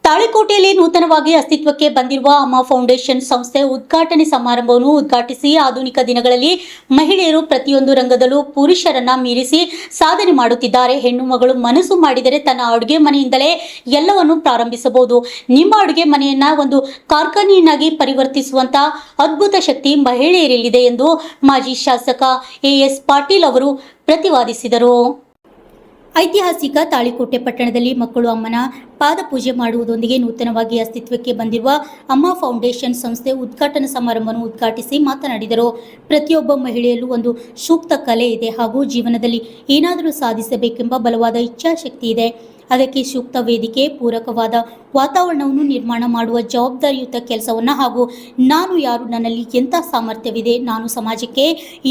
ತಾಳಿಕೋಟೆಯಲ್ಲಿ ನೂತನವಾಗಿ ಅಸ್ತಿತ್ವಕ್ಕೆ ಬಂದಿರುವ ಅಮ್ಮ ಫೌಂಡೇಶನ್ ಸಂಸ್ಥೆ ಉದ್ಘಾಟನೆ ಸಮಾರಂಭವನ್ನು ಉದ್ಘಾಟಿಸಿ ಆಧುನಿಕ ದಿನಗಳಲ್ಲಿ ಮಹಿಳೆಯರು ಪ್ರತಿಯೊಂದು ರಂಗದಲ್ಲೂ ಪುರುಷರನ್ನ ಮೀರಿಸಿ ಸಾಧನೆ ಮಾಡುತ್ತಿದ್ದಾರೆ. ಹೆಣ್ಣು ಮಗಳು ಮನಸ್ಸು ಮಾಡಿದರೆ ತನ್ನ ಅಡುಗೆ ಮನೆಯಿಂದಲೇ ಎಲ್ಲವನ್ನು ಪ್ರಾರಂಭಿಸಬಹುದು. ನಿಮ್ಮ ಅಡುಗೆ ಮನೆಯನ್ನ ಒಂದು ಕಾರ್ಖಾನೆಯನ್ನಾಗಿ ಪರಿವರ್ತಿಸುವಂತ ಅದ್ಭುತ ಶಕ್ತಿ ಮಹಿಳೆಯರಲ್ಲಿದೆ ಎಂದು ಮಾಜಿ ಶಾಸಕ ಎಎಸ್ ಪಾಟೀಲ್ ಅವರು ಪ್ರತಿಪಾದಿಸಿದರು. ಐತಿಹಾಸಿಕ ತಾಳಿಕೋಟೆ ಪಟ್ಟಣದಲ್ಲಿ ಮಕ್ಕಳು ಅಮ್ಮನ ಪಾದಪೂಜೆ ಮಾಡುವುದರೊಂದಿಗೆ ನೂತನವಾಗಿ ಅಸ್ತಿತ್ವಕ್ಕೆ ಬಂದಿರುವ ಅಮ್ಮ ಫೌಂಡೇಶನ್ ಸಂಸ್ಥೆ ಉದ್ಘಾಟನಾ ಸಮಾರಂಭವನ್ನು ಉದ್ಘಾಟಿಸಿ ಮಾತನಾಡಿದರು. ಪ್ರತಿಯೊಬ್ಬ ಮಹಿಳೆಯಲ್ಲೂ ಒಂದು ಸೂಕ್ತ ಕಲೆ ಇದೆ ಹಾಗೂ ಜೀವನದಲ್ಲಿ ಏನಾದರೂ ಸಾಧಿಸಬೇಕೆಂಬ ಬಲವಾದ ಇಚ್ಛಾಶಕ್ತಿ ಇದೆ. ಅದಕ್ಕೆ ಸೂಕ್ತ ವೇದಿಕೆ, ಪೂರಕವಾದ ವಾತಾವರಣವನ್ನು ನಿರ್ಮಾಣ ಮಾಡುವ ಜವಾಬ್ದಾರಿಯುತ ಕೆಲಸವನ್ನು ಹಾಗೂ ನಾನು ಯಾರು, ನನ್ನಲ್ಲಿ ಎಂಥ ಸಾಮರ್ಥ್ಯವಿದೆ, ನಾನು ಸಮಾಜಕ್ಕೆ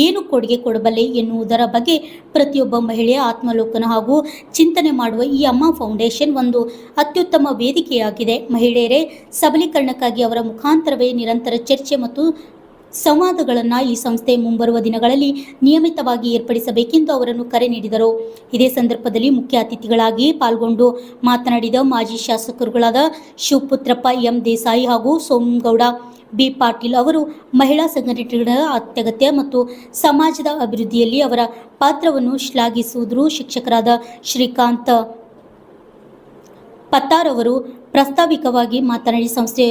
ಏನು ಕೊಡುಗೆ ಕೊಡಬಲ್ಲೆ ಎನ್ನುವುದರ ಬಗ್ಗೆ ಪ್ರತಿಯೊಬ್ಬ ಮಹಿಳೆಯ ಆತ್ಮಲೋಕನ ಹಾಗೂ ಚಿಂತನೆ ಮಾಡುವ ಈ ಅಮ್ಮ ಫೌಂಡೇಶನ್ ಒಂದು ಅತ್ಯುತ್ತಮ ವೇದಿಕೆಯಾಗಿದೆ. ಮಹಿಳೆಯರೇ ಸಬಲೀಕರಣಕ್ಕಾಗಿ ಅವರ ಮುಖಾಂತರವೇ ನಿರಂತರ ಚರ್ಚೆ ಮತ್ತು ಸಂವಾದಗಳನ್ನು ಈ ಸಂಸ್ಥೆ ಮುಂಬರುವ ದಿನಗಳಲ್ಲಿ ನಿಯಮಿತವಾಗಿ ಏರ್ಪಡಿಸಬೇಕೆಂದು ಅವರನ್ನು ಕರೆ ನೀಡಿದರು. ಇದೇ ಸಂದರ್ಭದಲ್ಲಿ ಮುಖ್ಯ ಅತಿಥಿಗಳಾಗಿ ಪಾಲ್ಗೊಂಡು ಮಾತನಾಡಿದ ಮಾಜಿ ಶಾಸಕರುಗಳಾದ ಶಿವಪುತ್ರಪ್ಪ ಎಂ ದೇಸಾಯಿ ಹಾಗೂ ಸೋಮಗೌಡ ಬಿ ಪಾಟೀಲ್ ಅವರು ಮಹಿಳಾ ಸಂಘಟನೆಗಳ ಅತ್ಯಗತ್ಯ ಮತ್ತು ಸಮಾಜದ ಅಭಿವೃದ್ಧಿಯಲ್ಲಿ ಅವರ ಪಾತ್ರವನ್ನು ಶ್ಲಾಘಿಸುವುದು. ಶಿಕ್ಷಕರಾದ ಶ್ರೀಕಾಂತ್ ಪತ್ತಾರ್ ಅವರು ಪ್ರಾಸ್ತಾವಿಕವಾಗಿ ಮಾತನಾಡಿ ಸಂಸ್ಥೆ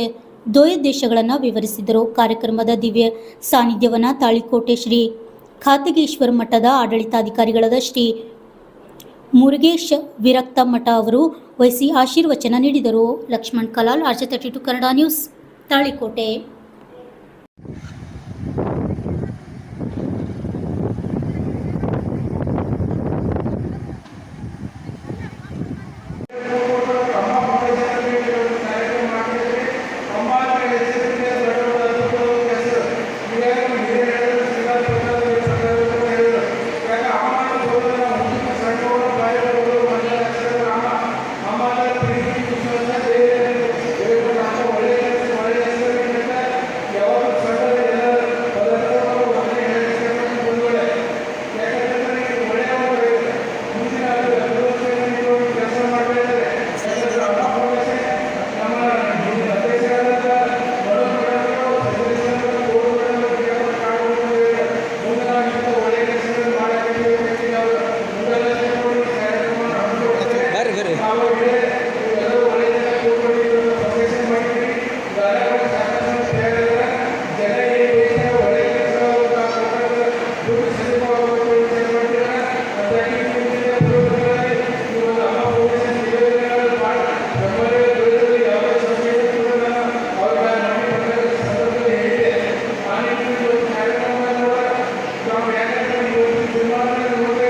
ಧ್ಯೇಯೋದ್ದೇಶಗಳನ್ನು ವಿವರಿಸಿದರು. ಕಾರ್ಯಕ್ರಮದ ದಿವ್ಯ ಸಾನ್ನಿಧ್ಯವನ್ನು ತಾಳಿಕೋಟೆ ಶ್ರೀ ಖಾತಗೇಶ್ವರ ಮಠದ ಆಡಳಿತಾಧಿಕಾರಿಗಳಾದ ಶ್ರೀ ಮುರುಗೇಶ್ ವಿರಕ್ತ ಮಠ ಅವರು ವಹಿಸಿ ಆಶೀರ್ವಚನ ನೀಡಿದರು. Lakshman Kalal, RJ32 Kannada news, Talikote.